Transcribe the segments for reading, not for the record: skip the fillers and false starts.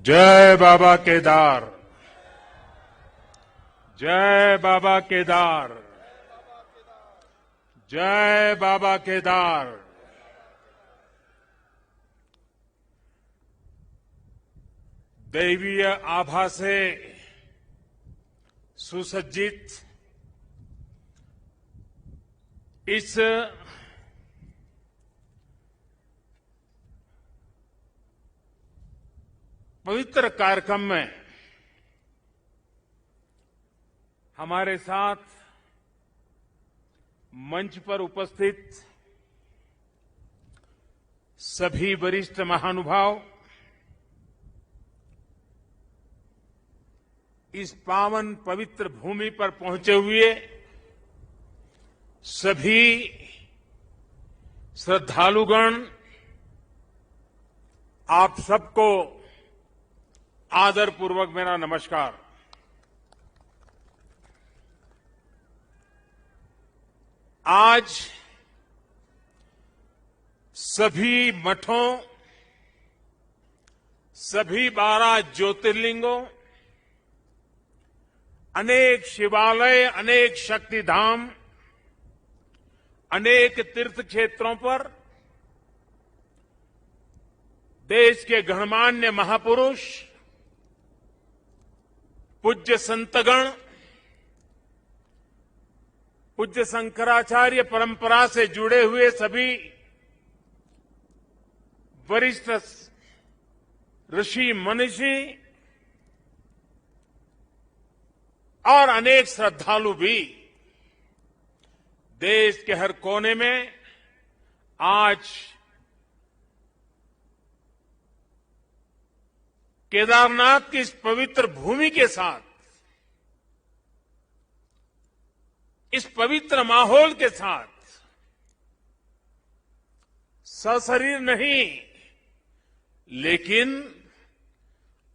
जय बाबा केदार। जय बाबा केदार। जय बाबा केदार। दैवीय आभा से सुसज्जित इस पवित्र कार्यक्रम में हमारे साथ मंच पर उपस्थित सभी वरिष्ठ महानुभाव, इस पावन पवित्र भूमि पर पहुंचे हुए सभी श्रद्धालुगण, आप सबको आदरपूर्वक मेरा नमस्कार। आज सभी मठों, सभी 12 ज्योतिर्लिंगों, अनेक शिवालय, अनेक शक्तिधाम, अनेक तीर्थ क्षेत्रों पर देश के गणमान्य महापुरुष, पूज्य संतगण, पूज्य शंकराचार्य परंपरा से जुड़े हुए सभी वरिष्ठ ऋषि मनीषी और अनेक श्रद्धालु भी देश के हर कोने में आज केदारनाथ की इस पवित्र भूमि के साथ, इस पवित्र माहौल के साथ सशरीर नहीं लेकिन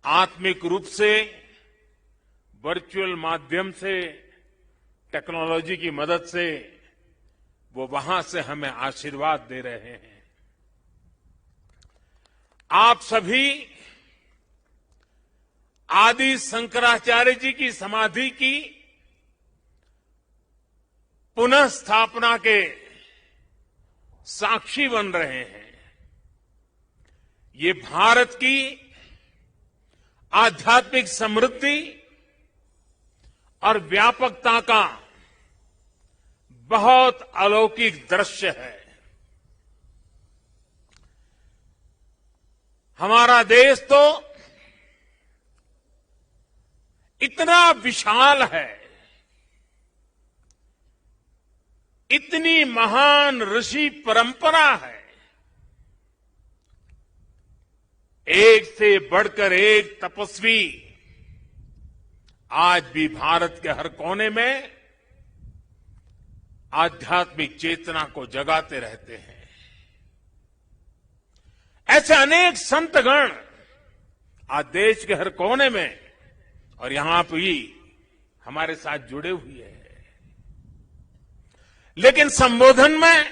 आत्मिक रूप से वर्चुअल माध्यम से, टेक्नोलॉजी की मदद से वो वहां से हमें आशीर्वाद दे रहे हैं। आप सभी आदि शंकराचार्य जी की समाधि की पुनः स्थापना के साक्षी बन रहे हैं। ये भारत की आध्यात्मिक समृद्धि और व्यापकता का बहुत अलौकिक दृश्य है। हमारा देश तो इतना विशाल है, इतनी महान ऋषि परंपरा है, एक से बढ़कर एक तपस्वी आज भी भारत के हर कोने में आध्यात्मिक चेतना को जगाते रहते हैं। ऐसे अनेक संतगण आज देश के हर कोने में और यहां भी हमारे साथ जुड़े हुए हैं। लेकिन संबोधन में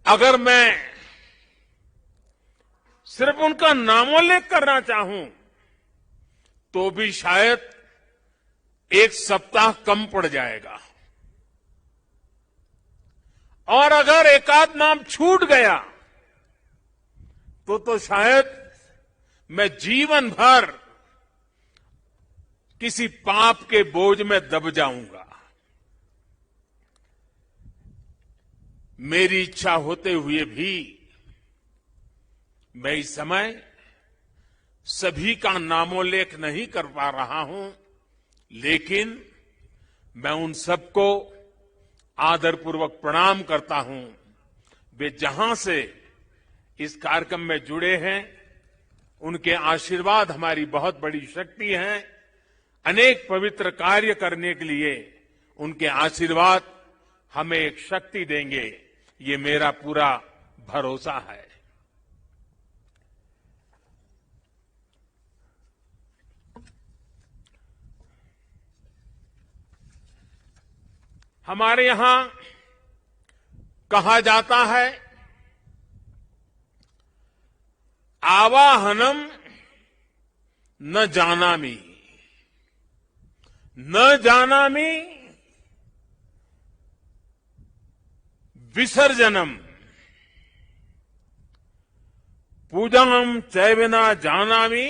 अगर मैं सिर्फ उनका नामोल्लेख करना चाहूं तो भी शायद एक सप्ताह कम पड़ जाएगा, और अगर एकाध नाम छूट गया तो शायद मैं जीवन भर किसी पाप के बोझ में दब जाऊंगा। मेरी इच्छा होते हुए भी मैं इस समय सभी का नामोल्लेख नहीं कर पा रहा हूं, लेकिन मैं उन सबको आदरपूर्वक प्रणाम करता हूं। वे जहां से इस कार्यक्रम में जुड़े हैं, उनके आशीर्वाद हमारी बहुत बड़ी शक्ति है। अनेक पवित्र कार्य करने के लिए उनके आशीर्वाद हमें एक शक्ति देंगे, ये मेरा पूरा भरोसा है। हमारे यहां कहा जाता है, आवाहनम न जानामि, न जानामि विसर्जनम, पूजाम चैव न जानामि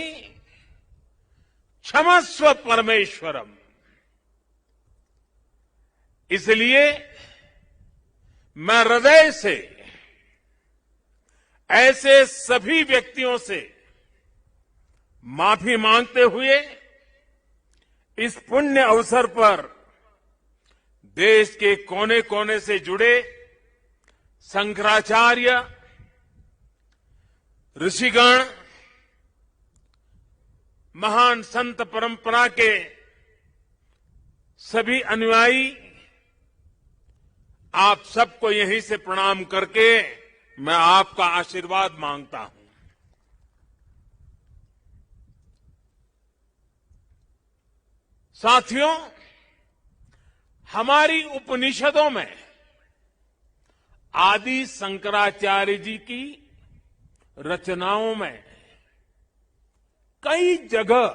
क्षमस्व परमेश्वरम। इसलिए मैं हृदय से ऐसे सभी व्यक्तियों से माफी मांगते हुए इस पुण्य अवसर पर देश के कोने कोने से जुड़े शंकराचार्य, ऋषिगण, महान संत परंपरा के सभी अनुयायी, आप सबको यहीं से प्रणाम करके मैं आपका आशीर्वाद मांगता हूं। साथियों, हमारी उपनिषदों में आदि शंकराचार्य जी की रचनाओं में कई जगह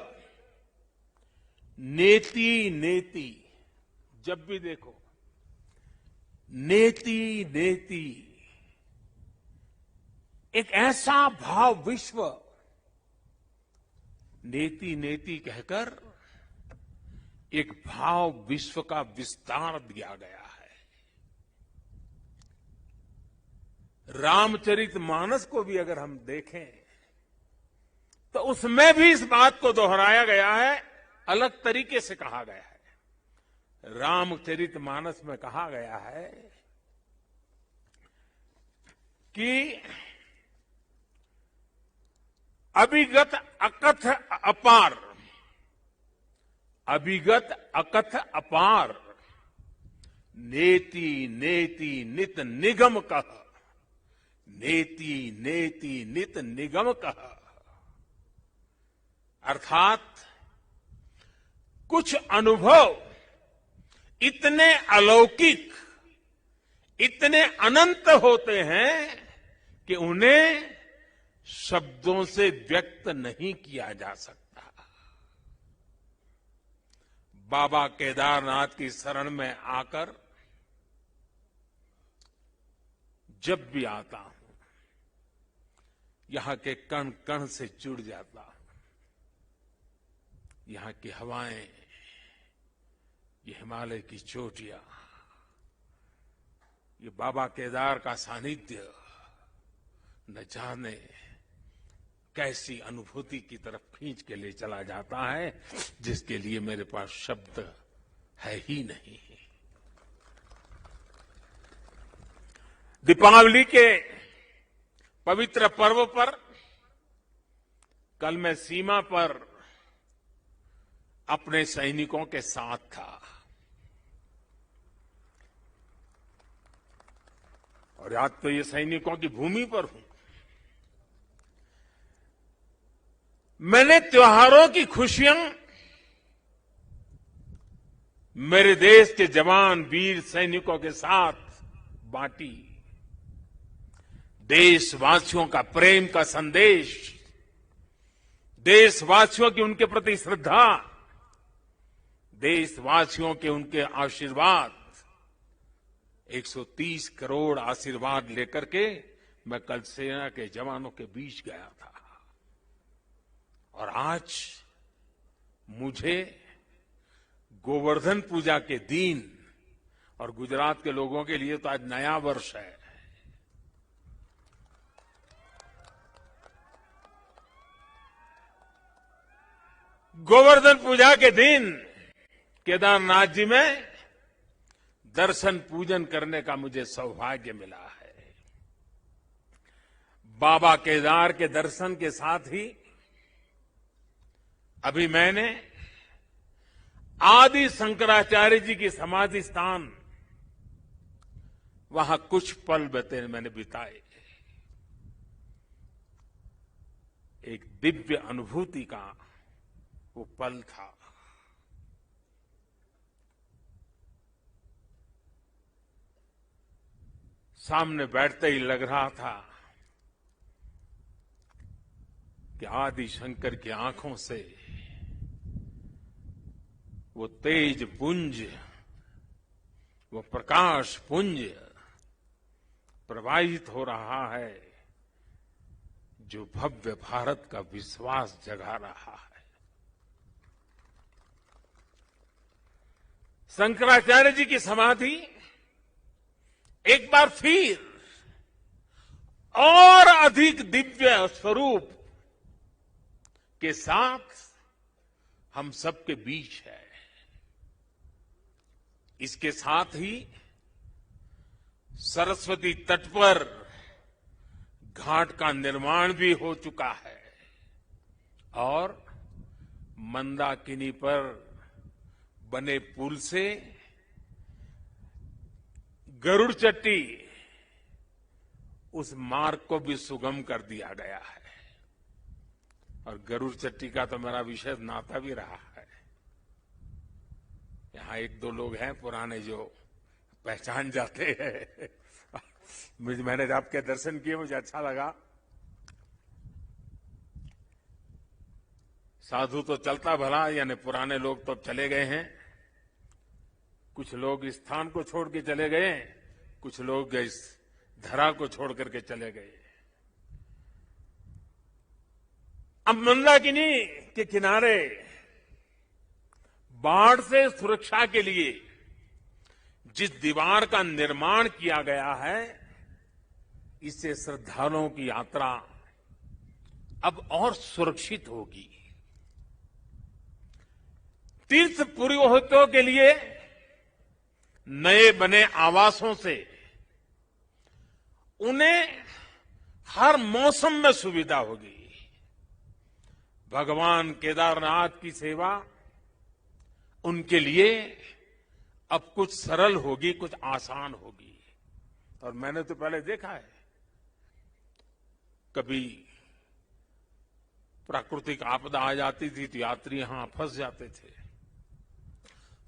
नेति नेति, जब भी देखो नेति नेति, एक ऐसा भाव विश्व, नेति नेति कहकर एक भाव विश्व का विस्तार दिया गया है। रामचरितमानस को भी अगर हम देखें तो उसमें भी इस बात को दोहराया गया है, अलग तरीके से कहा गया है। रामचरितमानस में कहा गया है कि अभिगत अकथ अपार, अभिगत अकथ अपार, नेति नेति नित निगम कह, नेति नेति नित निगम कह। अर्थात कुछ अनुभव इतने अलौकिक, इतने अनंत होते हैं कि उन्हें शब्दों से व्यक्त नहीं किया जा सकता। बाबा केदारनाथ की शरण में आकर जब भी आता हूं, यहां के कण कण से जुड़ जाता हूं। यहां की हवाएं, ये हिमालय की चोटियां, ये बाबा केदार का सानिध्य न जाने कैसी अनुभूति की तरफ खींच के ले चला जाता है, जिसके लिए मेरे पास शब्द है ही नहीं। दीपावली के पवित्र पर्व पर कल मैं सीमा पर अपने सैनिकों के साथ था और आज तो ये सैनिकों की भूमि पर हूं। मैंने त्योहारों की खुशियां मेरे देश के जवान वीर सैनिकों के साथ बांटी। देशवासियों का प्रेम का संदेश, देशवासियों की उनके प्रति श्रद्धा, देशवासियों के उनके आशीर्वाद, 130 करोड़ आशीर्वाद लेकर के मैं कल सेना के जवानों के बीच गया था। और आज मुझे गोवर्धन पूजा के दिन, और गुजरात के लोगों के लिए तो आज नया वर्ष है, गोवर्धन पूजा के दिन केदारनाथ जी में दर्शन पूजन करने का मुझे सौभाग्य मिला है। बाबा केदार के दर्शन के साथ ही अभी मैंने आदि शंकराचार्य जी की समाधि स्थान, वहां कुछ पल मैंने बिताए। एक दिव्य अनुभूति का वो पल था। सामने बैठते ही लग रहा था कि आदि शंकर की आंखों से वो तेज पुंज, वो प्रकाश पुंज प्रवाहित हो रहा है जो भव्य भारत का विश्वास जगा रहा है। शंकराचार्य जी की समाधि एक बार फिर और अधिक दिव्य स्वरूप के साथ हम सबके बीच है। इसके साथ ही सरस्वती तट पर घाट का निर्माण भी हो चुका है और मंदाकिनी पर बने पुल से गरुड़ चट्टी उस मार्ग को भी सुगम कर दिया गया है। और गरुड़ चट्टी का तो मेरा विशेष नाता भी रहा है। यहां एक दो लोग हैं पुराने जो पहचान जाते हैं। मैंने आपके दर्शन किए, मुझे अच्छा लगा। साधु तो चलता भला, यानी पुराने लोग तो चले गए हैं। कुछ लोग इस स्थान को छोड़ के चले गए, कुछ लोग इस धरा को छोड़ करके चले गए। अब मंदाकिनी के किनारे बाढ़ से सुरक्षा के लिए जिस दीवार का निर्माण किया गया है, इससे श्रद्धालुओं की यात्रा अब और सुरक्षित होगी। तीर्थ पुरोहितों के लिए नए बने आवासों से उन्हें हर मौसम में सुविधा होगी। भगवान केदारनाथ की सेवा उनके लिए अब कुछ सरल होगी, कुछ आसान होगी। और मैंने तो पहले देखा है, कभी प्राकृतिक आपदा आ जाती थी तो यात्री यहां फंस जाते थे,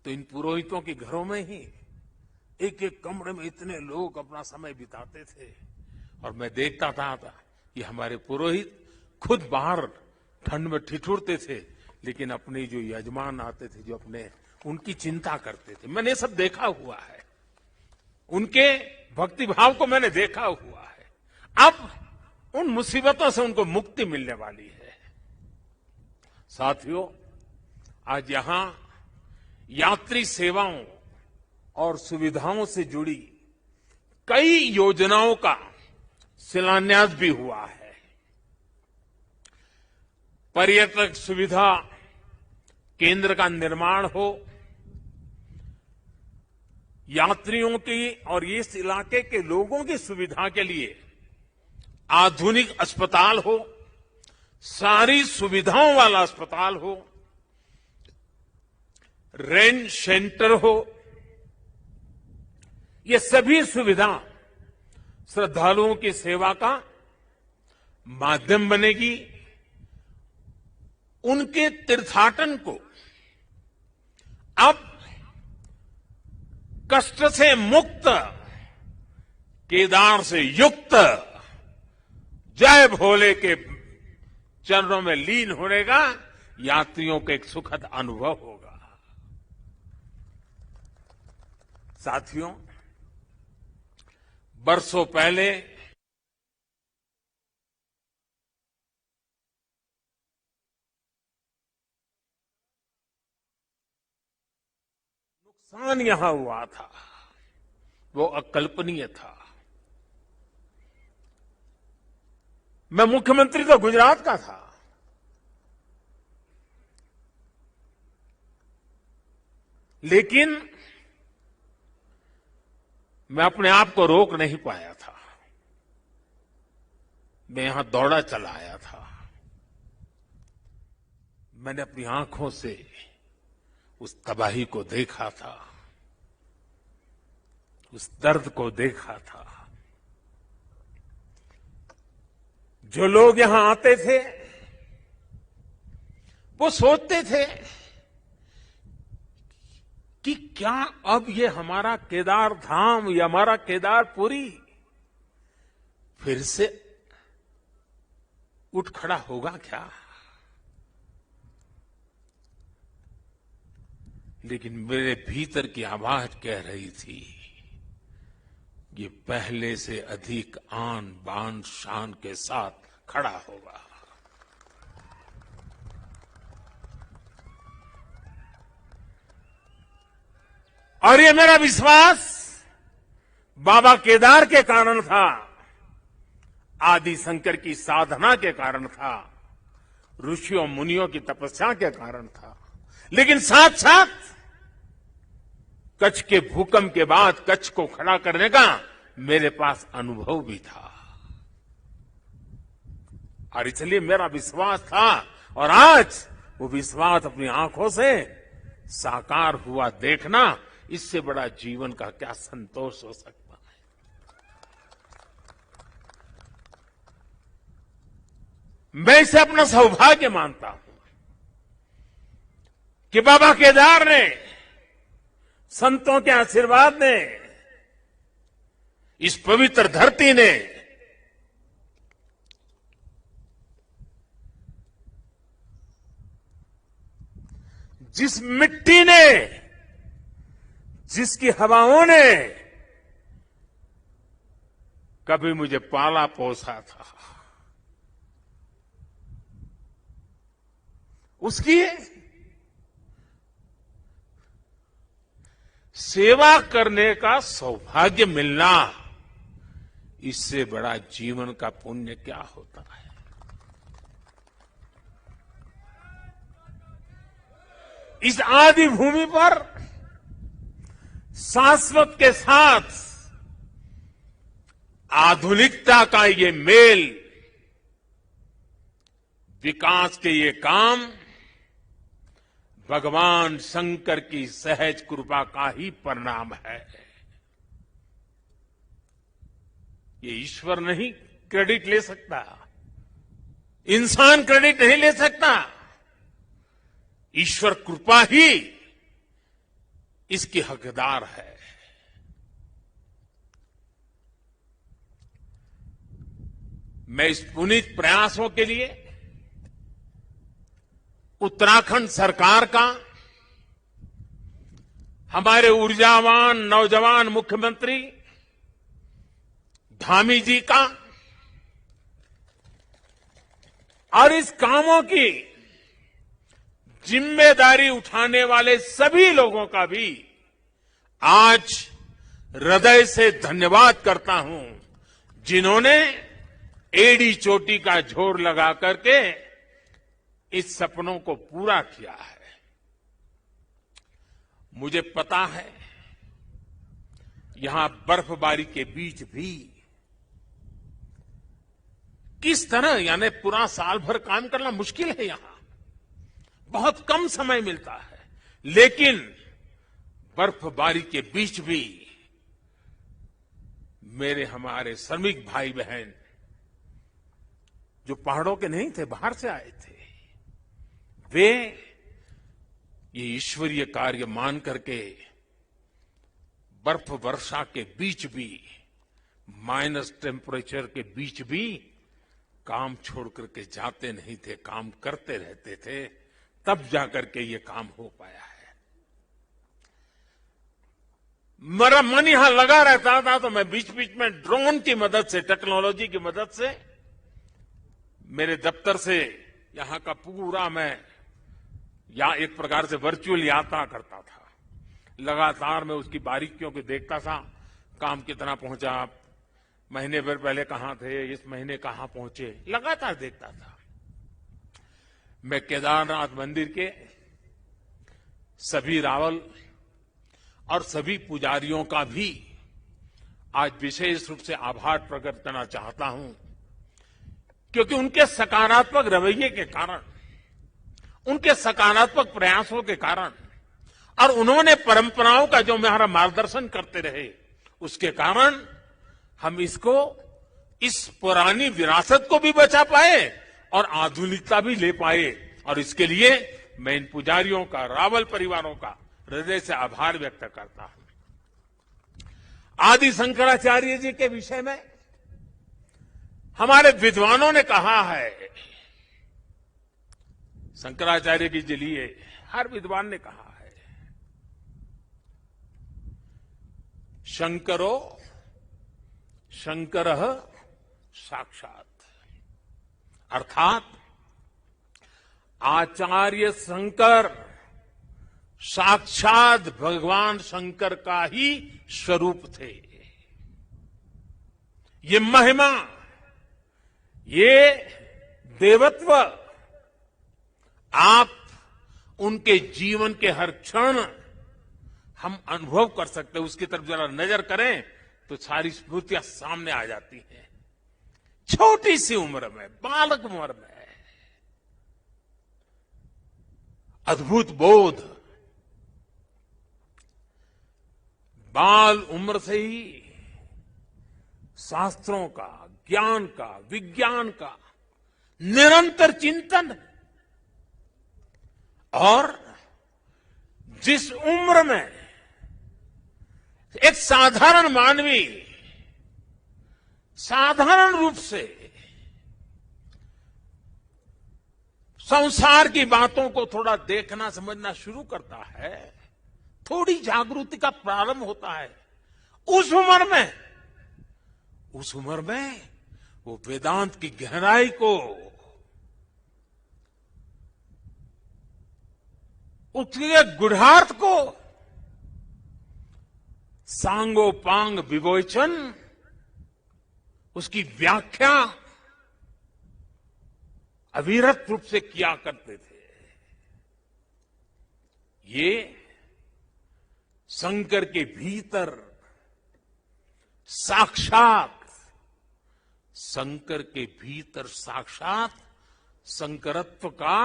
तो इन पुरोहितों के घरों में ही एक एक कमरे में इतने लोग अपना समय बिताते थे। और मैं देखता था कि हमारे पुरोहित खुद बाहर ठंड में ठिठुरते थे, लेकिन अपने जो यजमान आते थे, जो अपने उनकी चिंता करते थे। मैंने सब देखा हुआ है, उनके भक्ति भाव को मैंने देखा हुआ है। अब उन मुसीबतों से उनको मुक्ति मिलने वाली है। साथियों, आज यहां यात्री सेवाओं और सुविधाओं से जुड़ी कई योजनाओं का शिलान्यास भी हुआ है। पर्यटक सुविधा केंद्र का निर्माण हो, यात्रियों की और इस इलाके के लोगों की सुविधा के लिए आधुनिक अस्पताल हो, सारी सुविधाओं वाला अस्पताल हो, रेंट सेंटर हो, ये सभी सुविधा श्रद्धालुओं की सेवा का माध्यम बनेगी। उनके तीर्थाटन को अब कष्ट से मुक्त, केदार से युक्त, जय भोले के चरणों में लीन होने का यात्रियों को एक सुखद अनुभव होगा। साथियों, बरसों पहले नुकसान यहां हुआ था, वो अकल्पनीय था। मैं मुख्यमंत्री तो गुजरात का था, लेकिन मैं अपने आप को रोक नहीं पाया था। मैं यहां दौड़ा चला आया था। मैंने अपनी आंखों से उस तबाही को देखा था, उस दर्द को देखा था। जो लोग यहां आते थे वो सोचते थे कि क्या अब ये हमारा केदार धाम या हमारा केदारपुरी फिर से उठ खड़ा होगा क्या? लेकिन मेरे भीतर की आवाज कह रही थी, ये पहले से अधिक आन बान शान के साथ खड़ा होगा। और ये मेरा विश्वास बाबा केदार के कारण था, आदि शंकर की साधना के कारण था, ऋषियों मुनियों की तपस्या के कारण था, लेकिन साथ साथ कच्छ के भूकंप के बाद कच्छ को खड़ा करने का मेरे पास अनुभव भी था। और इसलिए मेरा विश्वास था, और आज वो विश्वास अपनी आंखों से साकार हुआ देखना, इससे बड़ा जीवन का क्या संतोष हो सकता है। मैं इसे अपना सौभाग्य मानता हूं कि बाबा केदार ने, संतों के आशीर्वाद ने, इस पवित्र धरती ने जिस मिट्टी ने, जिसकी हवाओं ने कभी मुझे पाला पोसा था, उसकी सेवा करने का सौभाग्य मिलना, इससे बड़ा जीवन का पुण्य क्या होता है। इस आदि भूमि पर शाश्वत के साथ आधुनिकता का ये मेल, विकास के ये काम भगवान शंकर की सहज कृपा का ही परिणाम है। ये ईश्वर नहीं क्रेडिट ले सकता, इंसान क्रेडिट नहीं ले सकता, ईश्वर कृपा ही इसकी हकदार है। मैं इस पुनीत प्रयासों के लिए उत्तराखंड सरकार का, हमारे ऊर्जावान नौजवान मुख्यमंत्री धामी जी का, और इस कामों की जिम्मेदारी उठाने वाले सभी लोगों का भी आज हृदय से धन्यवाद करता हूं, जिन्होंने एड़ी चोटी का जोर लगा करके इस सपनों को पूरा किया है। मुझे पता है यहां बर्फबारी के बीच भी किस तरह, यानी पूरा साल भर काम करना मुश्किल है, यहां बहुत कम समय मिलता है, लेकिन बर्फबारी के बीच भी मेरे हमारे श्रमिक भाई बहन जो पहाड़ों के नहीं थे, बाहर से आए थे, वे ये ईश्वरीय कार्य मान करके बर्फ वर्षा के बीच भी, माइनस टेम्परेचर के बीच भी काम छोड़ करके जाते नहीं थे, काम करते रहते थे, तब जाकर के ये काम हो पाया है। मेरा मन यहां लगा रहता था, तो मैं बीच बीच में ड्रोन की मदद से, टेक्नोलॉजी की मदद से, मेरे दफ्तर से यहां का पूरा मैं एक प्रकार से वर्चुअल यात्रा करता था। लगातार मैं उसकी बारीकियों को देखता था, काम कितना पहुंचा, महीने भर पहले कहां थे, इस महीने कहां पहुंचे, लगातार देखता था। मैं केदारनाथ मंदिर के सभी रावल और सभी पुजारियों का भी आज विशेष रूप से आभार प्रकट करना चाहता हूं, क्योंकि उनके सकारात्मक रवैये के कारण, उनके सकारात्मक प्रयासों के कारण, और उन्होंने परंपराओं का जो हमारा मार्गदर्शन करते रहे, उसके कारण हम इसको, इस पुरानी विरासत को भी बचा पाए और आधुनिकता भी ले पाए। और इसके लिए मैं इन पुजारियों का, रावल परिवारों का हृदय से आभार व्यक्त करता हूं। आदि शंकराचार्य जी के विषय में हमारे विद्वानों ने कहा है, शंकराचार्य जी के लिए हर विद्वान ने कहा है शंकरो शंकरः साक्षात, अर्थात आचार्य शंकर साक्षात भगवान शंकर का ही स्वरूप थे। ये महिमा, ये देवत्व आप उनके जीवन के हर क्षण हम अनुभव कर सकते हैं। उसकी तरफ जरा नजर करें तो सारी स्मृतियां सामने आ जाती हैं। छोटी सी उम्र में, बालक उम्र में अद्भुत बोध, बाल उम्र से ही शास्त्रों का, ज्ञान का, विज्ञान का निरंतर चिंतन, और जिस उम्र में एक साधारण मानवी साधारण रूप से संसार की बातों को थोड़ा देखना समझना शुरू करता है, थोड़ी जागृति का प्रारंभ होता है, उस उम्र में वो वेदांत की गहराई को, उसके गुढ़ार्थ को सांगोपांग विवेचन, उसकी व्याख्या अविरत रूप से किया करते थे। ये शंकर के भीतर साक्षात, शंकर के भीतर साक्षात शंकरत्व का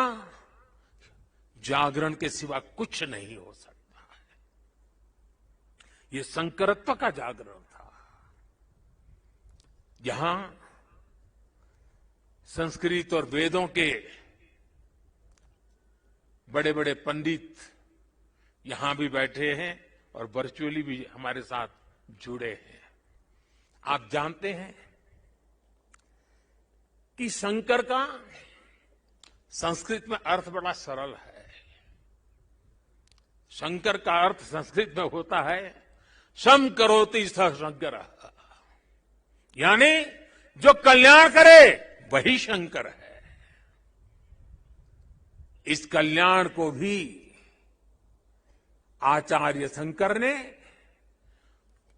जागरण के सिवा कुछ नहीं हो सकता है। ये शंकरत्व का जागरण था। यहां संस्कृत और वेदों के बड़े बड़े पंडित यहां भी बैठे हैं और वर्चुअली भी हमारे साथ जुड़े हैं। आप जानते हैं कि शंकर का संस्कृत में अर्थ बड़ा सरल है। शंकर का अर्थ संस्कृत में होता है शम करोति स शंकर, यानी जो कल्याण करे वही शंकर है। इस कल्याण को भी आचार्य शंकर ने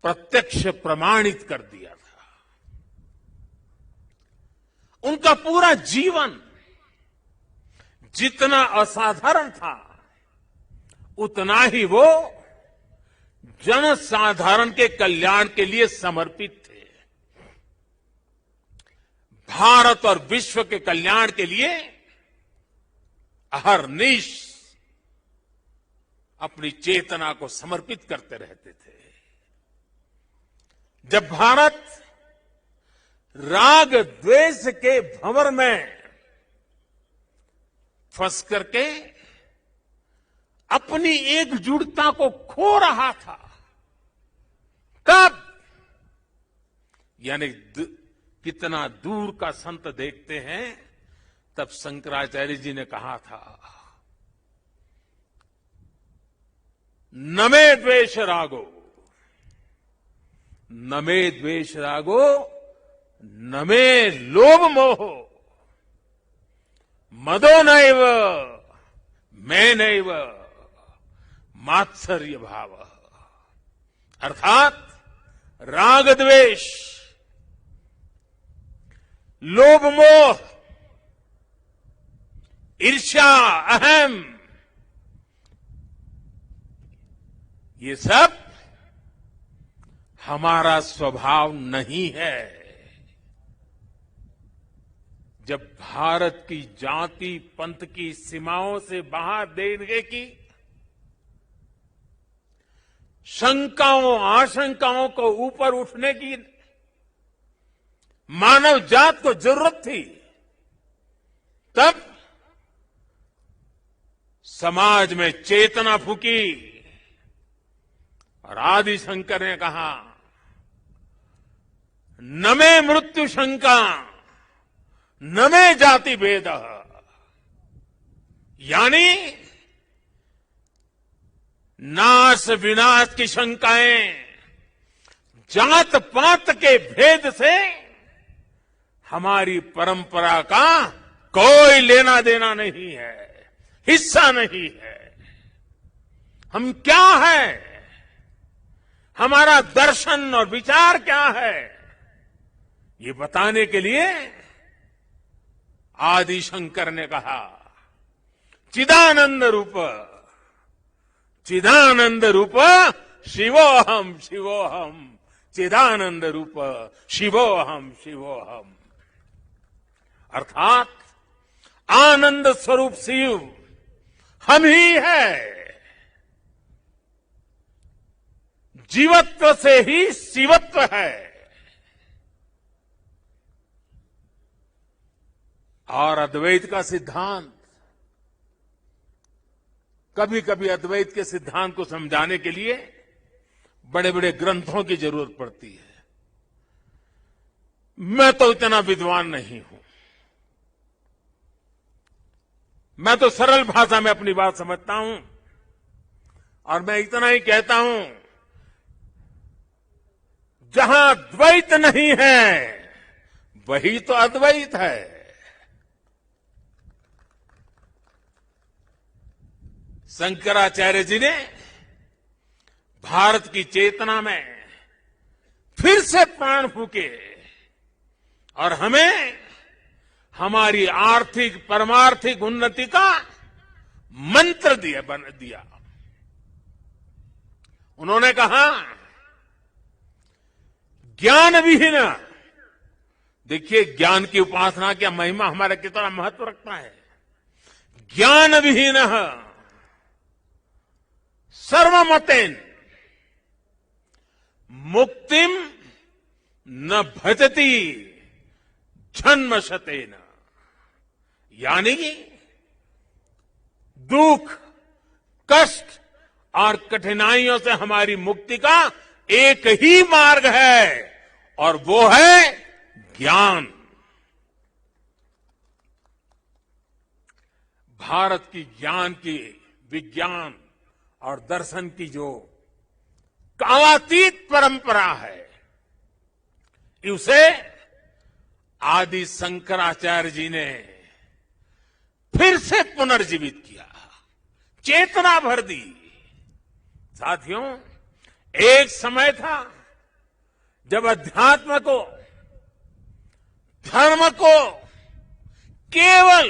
प्रत्यक्ष प्रमाणित कर दिया था। उनका पूरा जीवन जितना असाधारण था, उतना ही वो जनसाधारण के कल्याण के लिए समर्पित थे। भारत और विश्व के कल्याण के लिए अहर्निश अपनी चेतना को समर्पित करते रहते थे। जब भारत राग द्वेष के भंवर में फंस करके अपनी एकजुटता को खो रहा था, तब यानी कितना दूर का संत देखते हैं, तब शंकराचार्य जी ने कहा था न मे द्वेष रागो, न मे द्वेष रागो, न मे लोभ मोह, मदो नैव मैं नैव मात्सर्य भाव। अर्थात राग द्वेष, लोभ मोह, ईर्ष्या, अहम, ये सब हमारा स्वभाव नहीं है। जब भारत की जाति पंथ की सीमाओं से बाहर देने की शंकाओं आशंकाओं को ऊपर उठने की मानव जात को जरूरत थी, तब समाज में चेतना फूकी और आदि शंकर ने कहा न मे मृत्यु शंका न मे जाति भेद, यानी नाश विनाश की शंकाएं, जात पात के भेद से हमारी परंपरा का कोई लेना देना नहीं है, हिस्सा नहीं है। हम क्या है, हमारा दर्शन और विचार क्या है, ये बताने के लिए आदि शंकर ने कहा चिदानंद रूप, चिदानंद रूप शिवोहम शिवोहम, चिदानंद रूप शिवोहम शिवोहम। अर्थात आनंद स्वरूप शिव हम ही है। जीवत्व से ही शिवत्व है। और अद्वैत का सिद्धांत, कभी कभी अद्वैत के सिद्धांत को समझाने के लिए बड़े बड़े ग्रंथों की जरूरत पड़ती है। मैं तो इतना विद्वान नहीं हूं। मैं तो सरल भाषा में अपनी बात समझता हूं और मैं इतना ही कहता हूं, जहां द्वैत नहीं है वही तो अद्वैत है। शंकराचार्य जी ने भारत की चेतना में फिर से प्राण फूके और हमें हमारी आर्थिक परमार्थिक उन्नति का मंत्र दिया। उन्होंने कहा ज्ञान विहीन, देखिए ज्ञान की उपासना क्या महिमा हमारा कितना महत्व रखता है। ज्ञान विहीन सर्वमतेन मुक्तिम न भजति जन्मशतेन, यानी कि दुख कष्ट और कठिनाइयों से हमारी मुक्ति का एक ही मार्ग है और वो है ज्ञान। भारत की ज्ञान की, विज्ञान और दर्शन की जो कालातीत परंपरा है, उसे आदि शंकराचार्य जी ने फिर से पुनर्जीवित किया, चेतना भर दी। साथियों, एक समय था जब अध्यात्म को, धर्म को केवल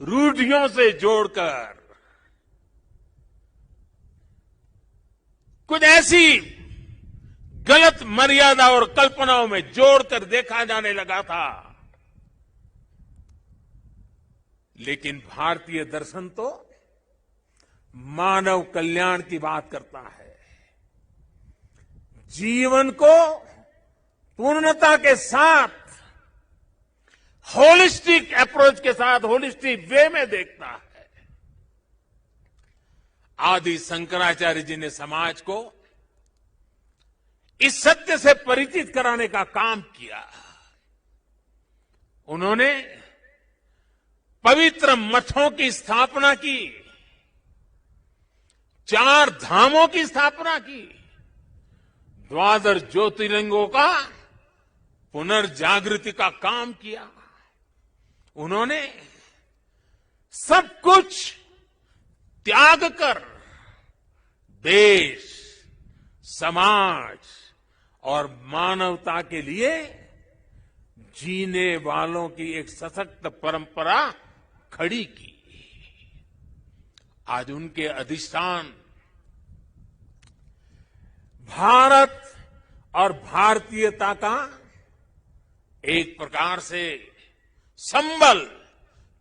रूढ़ियों से जोड़कर, कुछ ऐसी गलत मर्यादा और कल्पनाओं में जोड़कर देखा जाने लगा था। लेकिन भारतीय दर्शन तो मानव कल्याण की बात करता है, जीवन को पूर्णता के साथ, होलिस्टिक अप्रोच के साथ, होलिस्टिक वे में देखता है। आदि शंकराचार्य जी ने समाज को इस सत्य से परिचित कराने का काम किया। उन्होंने पवित्र मठों की स्थापना की, 4 धामों की स्थापना की, 12 ज्योतिर्लिंगों का पुनर्जागृति का काम किया। उन्होंने सब कुछ त्याग कर देश, समाज और मानवता के लिए जीने वालों की एक सशक्त परंपरा खड़ी की। आज उनके अधिष्ठान भारत और भारतीयता का एक प्रकार से संबल,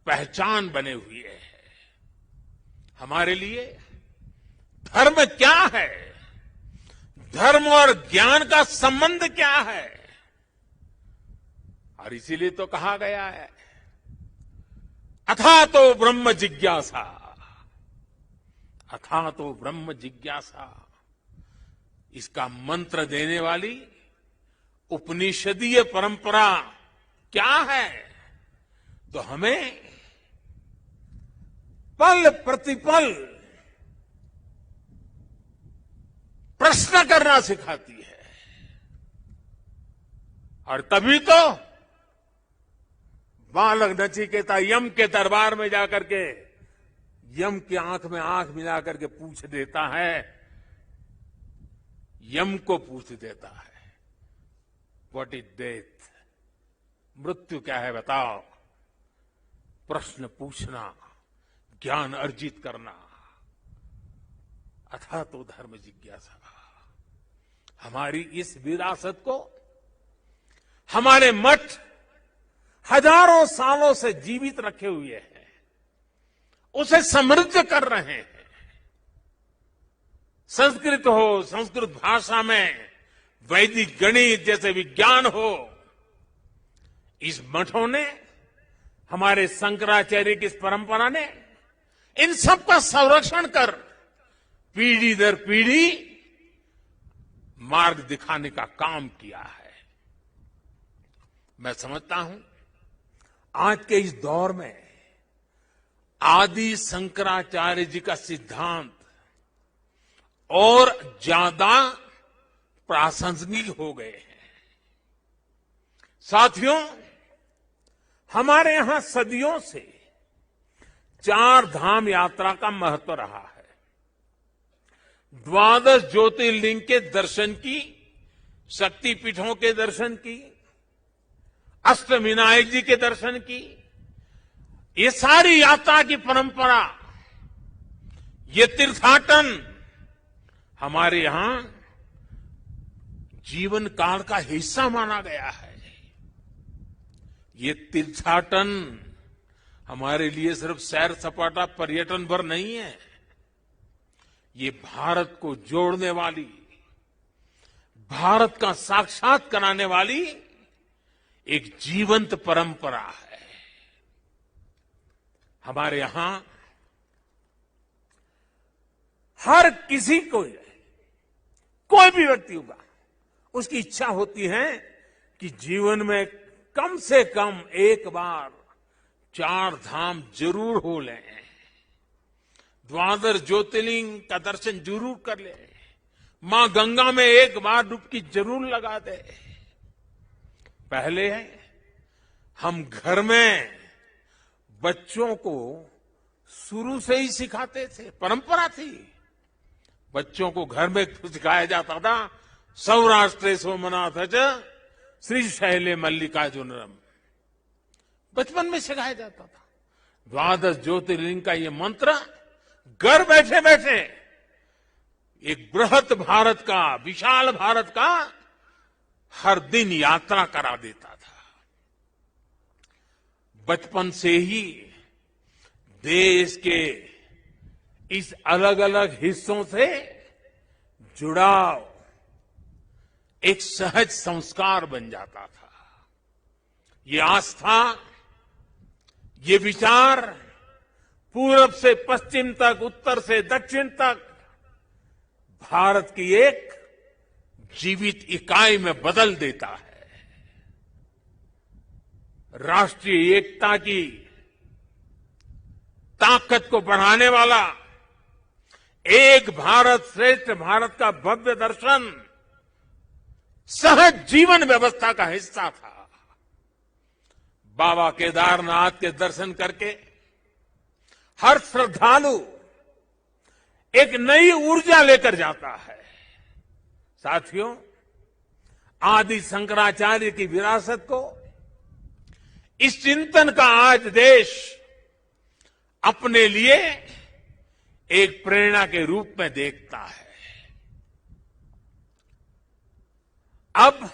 पहचान बने हुए हैं। हमारे लिए धर्म क्या है, धर्म और ज्ञान का संबंध क्या है, और इसीलिए तो कहा गया है अथा तो ब्रह्म जिज्ञासा, अथा तो ब्रह्म जिज्ञासा। इसका मंत्र देने वाली उपनिषदीय परंपरा क्या है, तो हमें पल प्रतिपल प्रश्न करना सिखाती है। और तभी तो बालक नचिकेता यम के दरबार में जाकर के यम की आंख में आंख मिला करके पूछ देता है, यम को पूछ देता है, व्हाट इज डेथ? मृत्यु क्या है बताओ? प्रश्न पूछना, ज्ञान अर्जित करना, अथा तो धर्म जिज्ञासा। हमारी इस विरासत को हमारे मठ हजारों सालों से जीवित रखे हुए हैं, उसे समृद्ध कर रहे हैं। संस्कृत हो, संस्कृत भाषा में वैदिक गणित जैसे विज्ञान हो, इस मठों ने, हमारे शंकराचार्य की इस परंपरा ने इन सब का संरक्षण कर पीढ़ी दर पीढ़ी मार्ग दिखाने का काम किया है। मैं समझता हूं आज के इस दौर में आदि शंकराचार्य जी का सिद्धांत और ज्यादा प्रासंगिक हो गए हैं। साथियों, हमारे यहां सदियों से 4 धाम यात्रा का महत्व रहा है। 12 ज्योतिर्लिंग के दर्शन की, शक्तिपीठों के दर्शन की, अष्टविनायक जी के दर्शन की, ये सारी यात्रा की परंपरा, ये तीर्थाटन हमारे यहां जीवन काल का हिस्सा माना गया है। ये तीर्थाटन हमारे लिए सिर्फ सैर सपाटा पर्यटन भर नहीं है, ये भारत को जोड़ने वाली, भारत का साक्षात कराने वाली एक जीवंत परंपरा है। हमारे यहां हर किसी को, कोई भी व्यक्ति होगा, उसकी इच्छा होती है कि जीवन में कम से कम एक बार 4 धाम जरूर हो लें, 12 ज्योतिर्लिंग का दर्शन जरूर कर ले, मां गंगा में एक बार डुबकी जरूर लगा दे। पहले हम घर में बच्चों को शुरू से ही सिखाते थे, परंपरा थी। बच्चों को घर में सिखाया जाता था, सौराष्ट्रे सोमनाथ च श्रीशैले मल्लिकार्जुनम, बचपन में सिखाया जाता था। 12 ज्योतिर्लिंग का ये मंत्र घर बैठे बैठे एक बृहत भारत का, विशाल भारत का हर दिन यात्रा करा देता था। बचपन से ही देश के इस अलग अलग हिस्सों से जुड़ाव एक सहज संस्कार बन जाता था। ये आस्था, ये विचार पूरब से पश्चिम तक, उत्तर से दक्षिण तक भारत की एक जीवित इकाई में बदल देता है। राष्ट्रीय एकता की ताकत को बढ़ाने वाला एक भारत श्रेष्ठ भारत का भव्य दर्शन सहज जीवन व्यवस्था का हिस्सा था। बाबा केदारनाथ के दर्शन करके हर श्रद्धालु एक नई ऊर्जा लेकर जाता है। साथियों, आदि शंकराचार्य की विरासत को, इस चिंतन का आज देश अपने लिए एक प्रेरणा के रूप में देखता है। अब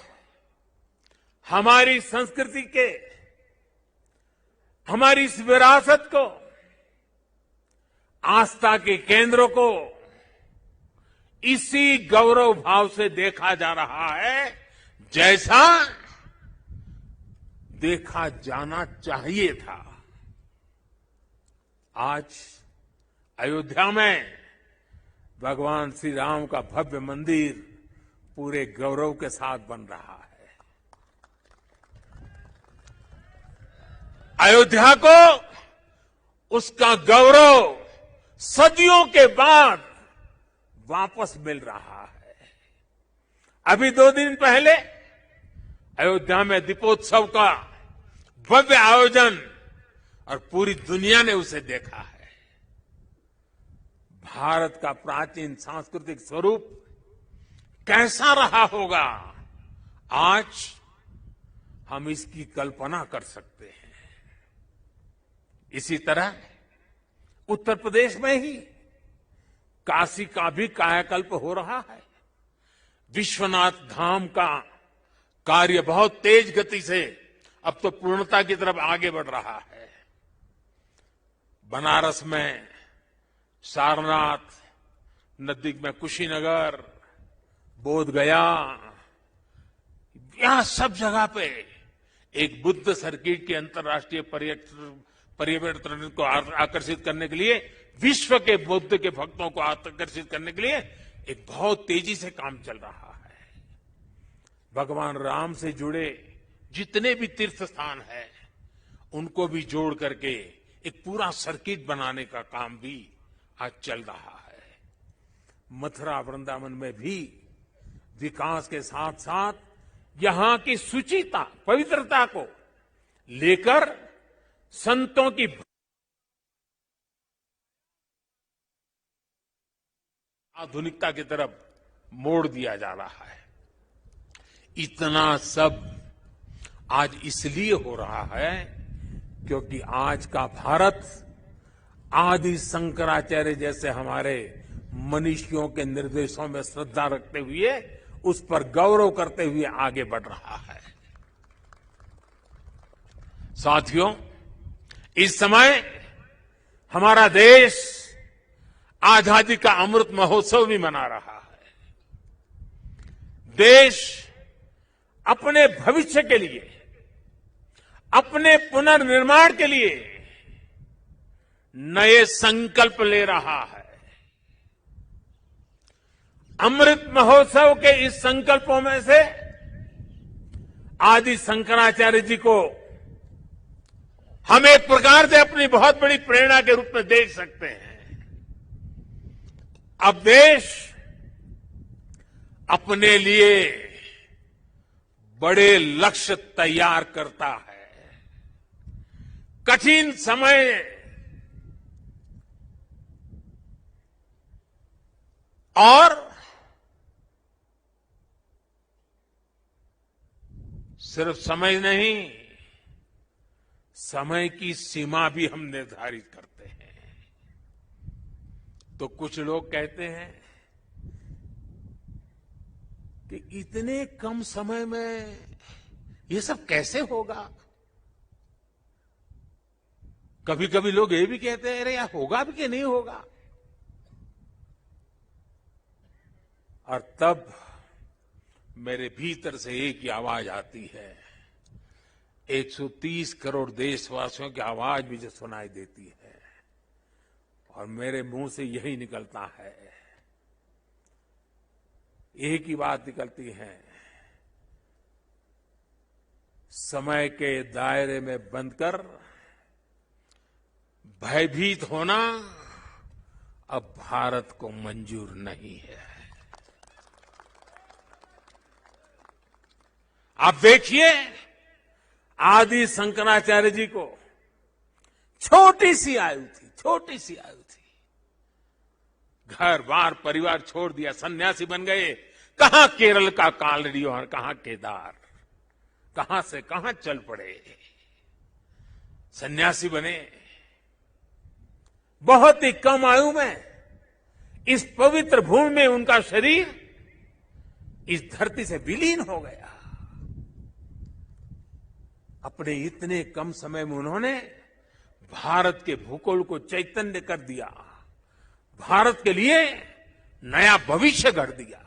हमारी संस्कृति के, हमारी इस विरासत को, आस्था के केंद्रों को इसी गौरव भाव से देखा जा रहा है जैसा देखा जाना चाहिए था। आज अयोध्या में भगवान श्री राम का भव्य मंदिर पूरे गौरव के साथ बन रहा है। अयोध्या को उसका गौरव सदियों के बाद वापस मिल रहा है। अभी 2 दिन पहले अयोध्या में दीपोत्सव का भव्य आयोजन और पूरी दुनिया ने उसे देखा है। भारत का प्राचीन सांस्कृतिक स्वरूप कैसा रहा होगा, आज हम इसकी कल्पना कर सकते हैं। इसी तरह उत्तर प्रदेश में ही काशी का भी कायाकल्प हो रहा है। विश्वनाथ धाम का कार्य बहुत तेज गति से अब तो पूर्णता की तरफ आगे बढ़ रहा है। बनारस में सारनाथ, नजदीक में कुशीनगर, बोध गया, यहां सब जगह पे एक बुद्ध सर्किट के अंतर्राष्ट्रीय पर्यटन को आकर्षित करने के लिए, विश्व के बुद्ध के भक्तों को आकर्षित करने के लिए एक बहुत तेजी से काम चल रहा है। भगवान राम से जुड़े जितने भी तीर्थ स्थान हैं, उनको भी जोड़ करके एक पूरा सर्किट बनाने का काम भी आज चल रहा है। मथुरा वृंदावन में भी विकास के साथ साथ यहां की शुचिता, पवित्रता को लेकर संतों की आधुनिकता की तरफ मोड़ दिया जा रहा है। इतना सब आज इसलिए हो रहा है क्योंकि आज का भारत आदि शंकराचार्य जैसे हमारे मनीषियों के निर्देशों में श्रद्धा रखते हुए, उस पर गौरव करते हुए आगे बढ़ रहा है। साथियों, इस समय हमारा देश आजादी का अमृत महोत्सव भी मना रहा है। देश अपने भविष्य के लिए, अपने पुनर्निर्माण के लिए नए संकल्प ले रहा है। अमृत महोत्सव के इस संकल्पों में से आदि शंकराचार्य जी को हम एक प्रकार से अपनी बहुत बड़ी प्रेरणा के रूप में देख सकते हैं। अब देश अपने लिए बड़े लक्ष्य तैयार करता है। कठिन समय और सिर्फ समय नहीं, समय की सीमा भी हम निर्धारित करते हैं। तो कुछ लोग कहते हैं कि इतने कम समय में ये सब कैसे होगा। कभी कभी लोग ये भी कहते हैं, अरे यार होगा भी कि नहीं होगा। और तब मेरे भीतर से एक ही आवाज आती है, 130 करोड़ देशवासियों की आवाज भी जो सुनाई देती है, और मेरे मुंह से यही निकलता है, एक ही बात निकलती है, समय के दायरे में बंधकर भयभीत होना अब भारत को मंजूर नहीं है। आप देखिए, आदि शंकराचार्य जी को छोटी सी आयु थी, घर बार परिवार छोड़ दिया, सन्यासी बन गए। कहां केरल का कालड़ी और कहां केदार, कहां से कहां चल पड़े, सन्यासी बने। बहुत ही कम आयु में इस पवित्र भूमि में उनका शरीर इस धरती से विलीन हो गया। अपने इतने कम समय में उन्होंने भारत के भूगोल को चैतन्य कर दिया, भारत के लिए नया भविष्य गढ़ दिया।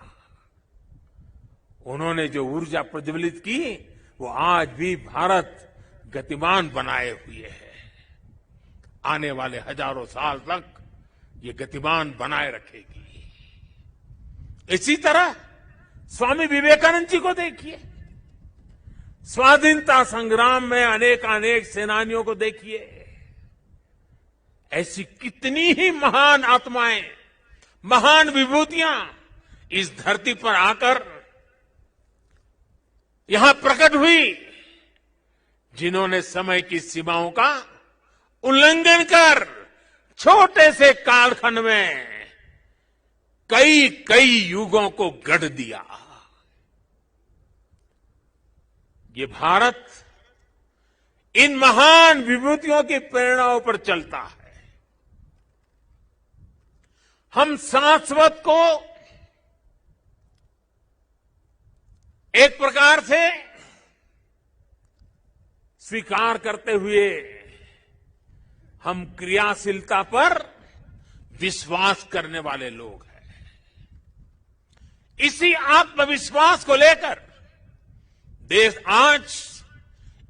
उन्होंने जो ऊर्जा प्रज्वलित की, वो आज भी भारत गतिमान बनाए हुए है। आने वाले हजारों साल तक ये गतिमान बनाए रखेगी। इसी तरह स्वामी विवेकानंद जी को देखिए, स्वाधीनता संग्राम में अनेक सेनानियों को देखिए। ऐसी कितनी ही महान आत्माएं, महान विभूतियां इस धरती पर आकर यहां प्रकट हुई, जिन्होंने समय की सीमाओं का उल्लंघन कर छोटे से कालखंड में कई कई युगों को गढ़ दिया। ये भारत इन महान विभूतियों की प्रेरणाओं पर चलता है। हम शाश्वत को एक प्रकार से स्वीकार करते हुए हम क्रियाशीलता पर विश्वास करने वाले लोग हैं। इसी आत्मविश्वास को लेकर देश आज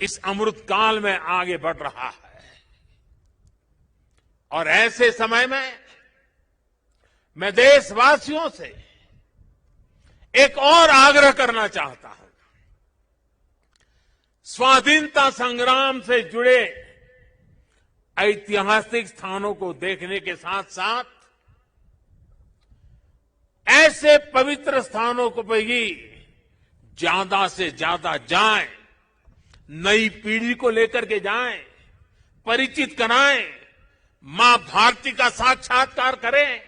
इस अमृत काल में आगे बढ़ रहा है। और ऐसे समय में मैं देशवासियों से एक और आग्रह करना चाहता हूं। स्वाधीनता संग्राम से जुड़े ऐतिहासिक स्थानों को देखने के साथ साथ ऐसे पवित्र स्थानों को भी ज्यादा से ज्यादा जाएं, नई पीढ़ी को लेकर के जाएं, परिचित कराएं, मां भारती का साक्षात्कार करें,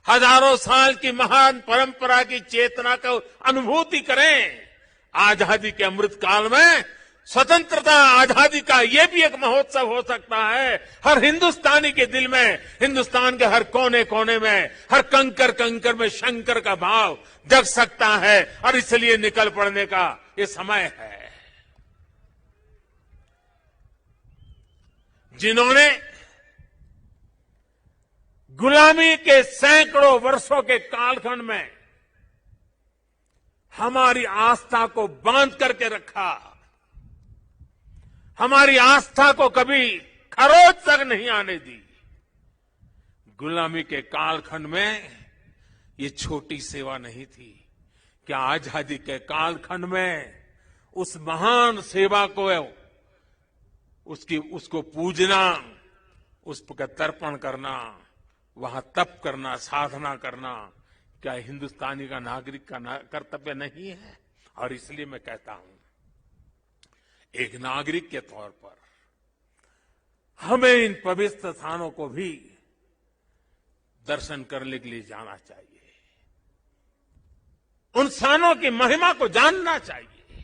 हजारों साल की महान परंपरा की चेतना को अनुभूति करें। आजादी के अमृत काल में स्वतंत्रता आजादी का ये भी एक महोत्सव हो सकता है। हर हिंदुस्तानी के दिल में, हिंदुस्तान के हर कोने कोने में, हर कंकर कंकर में शंकर का भाव जग सकता है। और इसलिए निकल पड़ने का ये समय है। जिन्होंने गुलामी के सैकड़ों वर्षों के कालखंड में हमारी आस्था को बांध करके रखा, हमारी आस्था को कभी खरोच तक नहीं आने दी। गुलामी के कालखंड में ये छोटी सेवा नहीं थी। क्या आजादी के कालखंड में उस महान सेवा को उसको पूजना, उस पर तर्पण करना, वहां तप करना, साधना करना, क्या हिंदुस्तानी का नागरिक का कर्तव्य नहीं है? और इसलिए मैं कहता हूं, एक नागरिक के तौर पर हमें इन पवित्र स्थानों को भी दर्शन करने के लिए जाना चाहिए। उन स्थानों की महिमा को जानना चाहिए।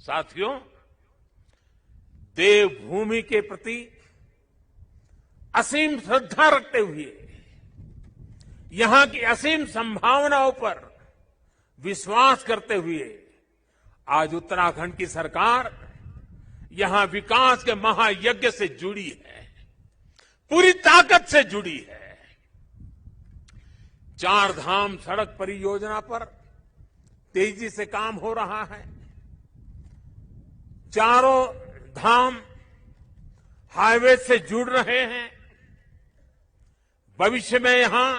साथियों, देवभूमि के प्रति असीम श्रद्धा रखते हुए, यहां की असीम संभावनाओं पर विश्वास करते हुए आज उत्तराखंड की सरकार यहां विकास के महायज्ञ से जुड़ी है, पूरी ताकत से जुड़ी है। 4 धाम सड़क परियोजना पर तेजी से काम हो रहा है। चारों धाम हाईवे से जुड़ रहे हैं। भविष्य में यहां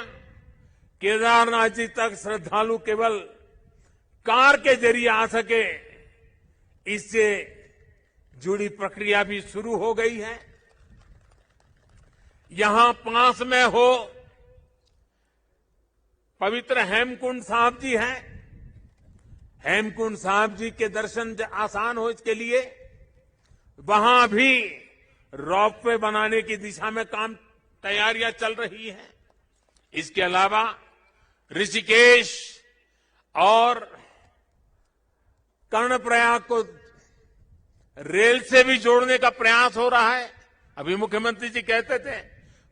केदारनाथ जी तक श्रद्धालु केवल कार के जरिए आ सके, इससे जुड़ी प्रक्रिया भी शुरू हो गई है। यहां पास में हो पवित्र हेमकुंड साहब जी हैं। हेमकुंड साहब जी के दर्शन आसान हो, इसके लिए वहां भी रोपवे बनाने की दिशा में तैयारियां चल रही हैं। इसके अलावा ऋषिकेश और कर्णप्रयाग को रेल से भी जोड़ने का प्रयास हो रहा है। अभी मुख्यमंत्री जी कहते थे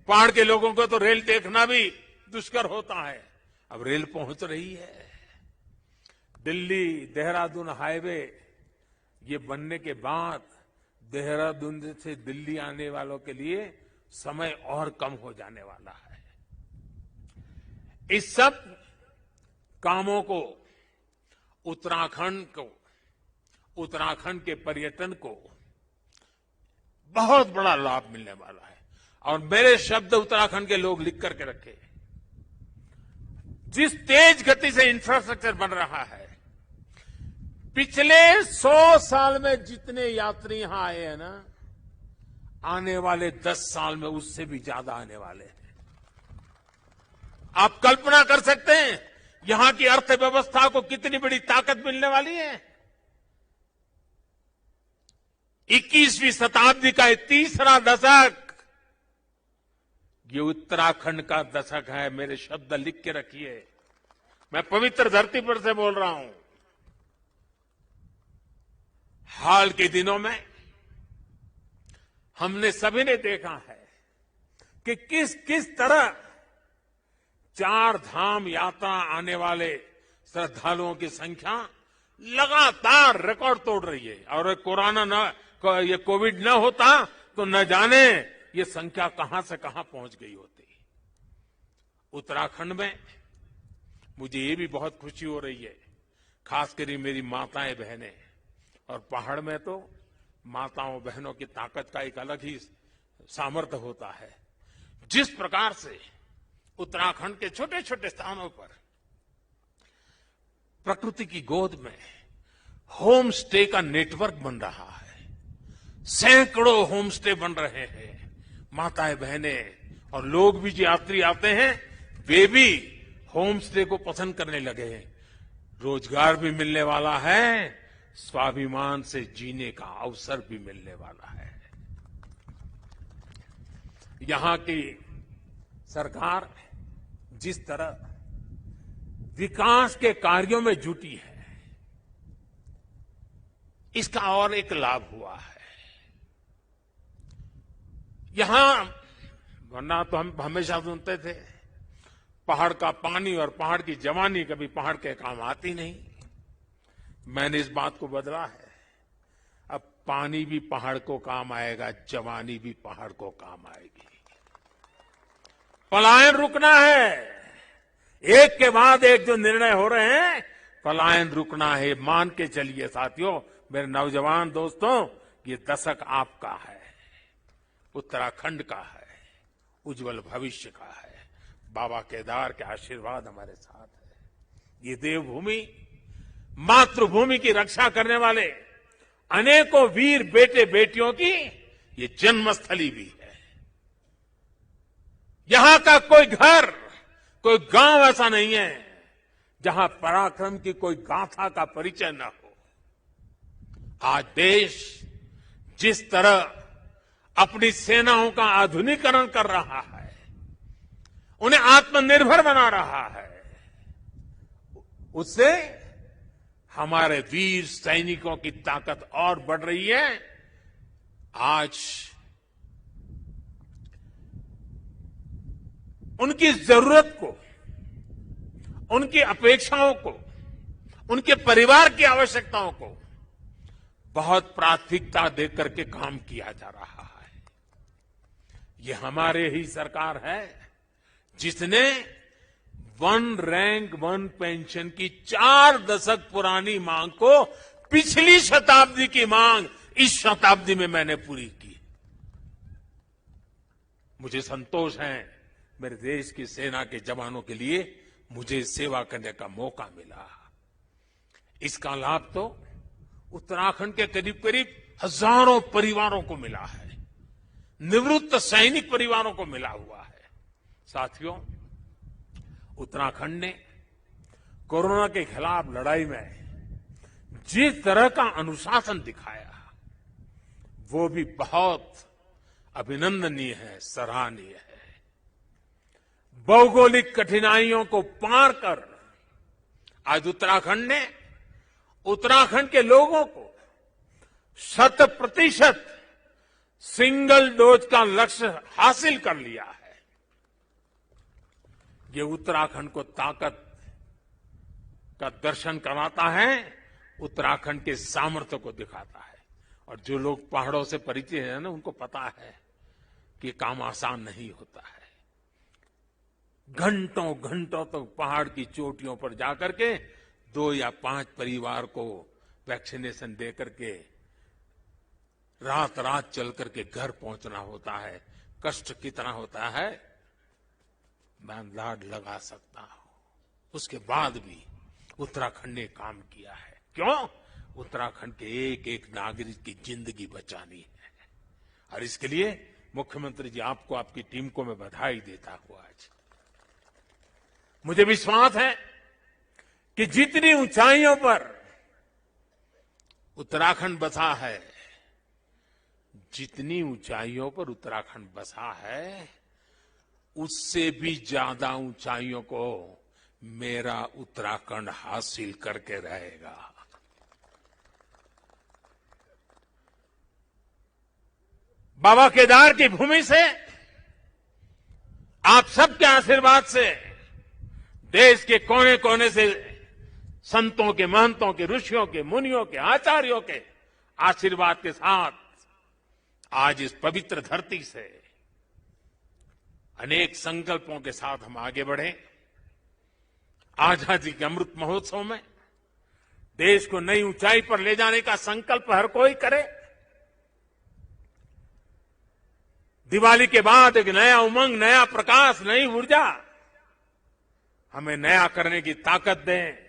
पहाड़ के लोगों को तो रेल देखना भी दुष्कर होता है। अब रेल पहुंच रही है। दिल्ली देहरादून हाईवे ये बनने के बाद देहरादून से दिल्ली आने वालों के लिए समय और कम हो जाने वाला है। इस सब कामों को उत्तराखंड के पर्यटन को बहुत बड़ा लाभ मिलने वाला है। और मेरे शब्द उत्तराखंड के लोग लिख करके रखे। जिस तेज गति से इंफ्रास्ट्रक्चर बन रहा है, पिछले 100 साल में जितने यात्री यहां आए हैं ना, आने वाले 10 साल में उससे भी ज्यादा आने वाले हैं। आप कल्पना कर सकते हैं यहां की अर्थव्यवस्था को कितनी बड़ी ताकत मिलने वाली है। 21वीं शताब्दी का ये तीसरा दशक, ये उत्तराखंड का दशक है। मेरे शब्द लिख के रखिए, मैं पवित्र धरती पर से बोल रहा हूं। हाल के दिनों में हमने सभी ने देखा है कि किस किस तरह 4 धाम यात्रा आने वाले श्रद्धालुओं की संख्या लगातार रिकॉर्ड तोड़ रही है। और ये कोविड न होता तो न जाने ये संख्या कहां से कहां पहुंच गई होती। उत्तराखंड में मुझे ये भी बहुत खुशी हो रही है, खासकर मेरी माताएं बहनें, और पहाड़ में तो माताओं बहनों की ताकत का एक अलग ही सामर्थ्य होता है। जिस प्रकार से उत्तराखंड के छोटे छोटे स्थानों पर प्रकृति की गोद में होम स्टे का नेटवर्क बन रहा है, सैकड़ों होम स्टे बन रहे हैं। माताएं बहनें और लोग भी जो यात्री आते हैं वे भी होम स्टे को पसंद करने लगे हैं। रोजगार भी मिलने वाला है, स्वाभिमान से जीने का अवसर भी मिलने वाला है। यहां की सरकार जिस तरह विकास के कार्यों में जुटी है, इसका और एक लाभ हुआ है। यहां वरना तो हम हमेशा सुनते थे पहाड़ का पानी और पहाड़ की जवानी कभी पहाड़ के काम आती नहीं। मैंने इस बात को बदला है। अब पानी भी पहाड़ को काम आएगा, जवानी भी पहाड़ को काम आएगी। पलायन रुकना है। एक के बाद एक जो निर्णय हो रहे हैं, पलायन रुकना है। मान के चलिए साथियों, मेरे नौजवान दोस्तों, ये दशक आपका है, उत्तराखंड का है, उज्जवल भविष्य का है। बाबा केदार के आशीर्वाद हमारे साथ है। ये देवभूमि, मातृभूमि की रक्षा करने वाले अनेकों वीर बेटे बेटियों की ये जन्मस्थली भी है। यहां का कोई घर, कोई गांव ऐसा नहीं है जहां पराक्रम की कोई गाथा का परिचय न हो। आज देश जिस तरह अपनी सेनाओं का आधुनिकीकरण कर रहा है, उन्हें आत्मनिर्भर बना रहा है, उससे हमारे वीर सैनिकों की ताकत और बढ़ रही है। आज उनकी जरूरत को, उनकी अपेक्षाओं को, उनके परिवार की आवश्यकताओं को बहुत प्राथमिकता देकर के काम किया जा रहा है। ये हमारे ही सरकार है जिसने 1 रैंक 1 पेंशन की 4 दशक पुरानी मांग को पिछली शताब्दी की मांग इस शताब्दी में मैंने पूरी की। मुझे संतोष है, मेरे देश की सेना के जवानों के लिए मुझे सेवा करने का मौका मिला। इसका लाभ तो उत्तराखंड के करीब करीब हजारों परिवारों को मिला है, निवृत्त सैनिक परिवारों को मिला हुआ है। साथियों, उत्तराखंड ने कोरोना के खिलाफ लड़ाई में जिस तरह का अनुशासन दिखाया, वो भी बहुत अभिनंदनीय है, सराहनीय है। भौगोलिक कठिनाइयों को पार कर आज उत्तराखंड के लोगों को 100% सिंगल डोज का लक्ष्य हासिल कर लिया है। ये उत्तराखंड को ताकत का दर्शन कराता है, उत्तराखंड के सामर्थ्य को दिखाता है। और जो लोग पहाड़ों से परिचित हैं ना, उनको पता है कि काम आसान नहीं होता है। घंटों घंटों तक पहाड़ की चोटियों पर जाकर के 2 या 5 परिवार को वैक्सीनेशन दे करके रात रात चल करके घर पहुंचना होता है। कष्ट कितना होता है मैं अंदाज लगा सकता हूं। उसके बाद भी उत्तराखंड ने काम किया है। क्यों? उत्तराखंड के एक एक नागरिक की जिंदगी बचानी है। और इसके लिए मुख्यमंत्री जी, आपको, आपकी टीम को मैं बधाई देता हूं। आज मुझे विश्वास है कि जितनी ऊंचाइयों पर उत्तराखंड बसा है, जितनी ऊंचाइयों पर उत्तराखंड बसा है, उससे भी ज्यादा ऊंचाइयों को मेरा उत्तराखंड हासिल करके रहेगा। बाबा केदार की भूमि से, आप सबके आशीर्वाद से, देश के कोने कोने से संतों के, महंतों के, ऋषियों के, मुनियों के, आचार्यों के आशीर्वाद के साथ आज इस पवित्र धरती से अनेक संकल्पों के साथ हम आगे बढ़े। आजादी के अमृत महोत्सव में देश को नई ऊंचाई पर ले जाने का संकल्प हर कोई करे। दिवाली के बाद एक नया उमंग, नया प्रकाश, नई ऊर्जा हमें नया करने की ताकत दें।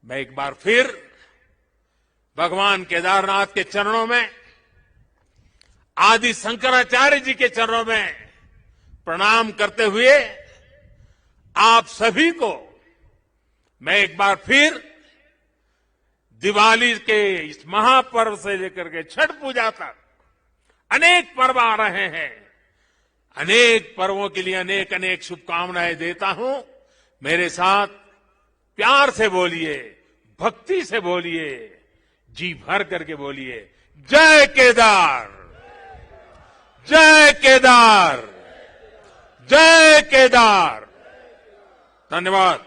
मैं एक बार फिर भगवान केदारनाथ के चरणों में, आदि शंकराचार्य जी के चरणों में प्रणाम करते हुए आप सभी को मैं एक बार फिर दिवाली के इस महापर्व से लेकर के छठ पूजा तक अनेक पर्व आ रहे हैं, अनेक पर्वों के लिए अनेक अनेक शुभकामनाएं देता हूं। मेरे साथ प्यार से बोलिए, भक्ति से बोलिए, जी भर करके बोलिए, जय केदार, जय केदार, जय केदार। धन्यवाद।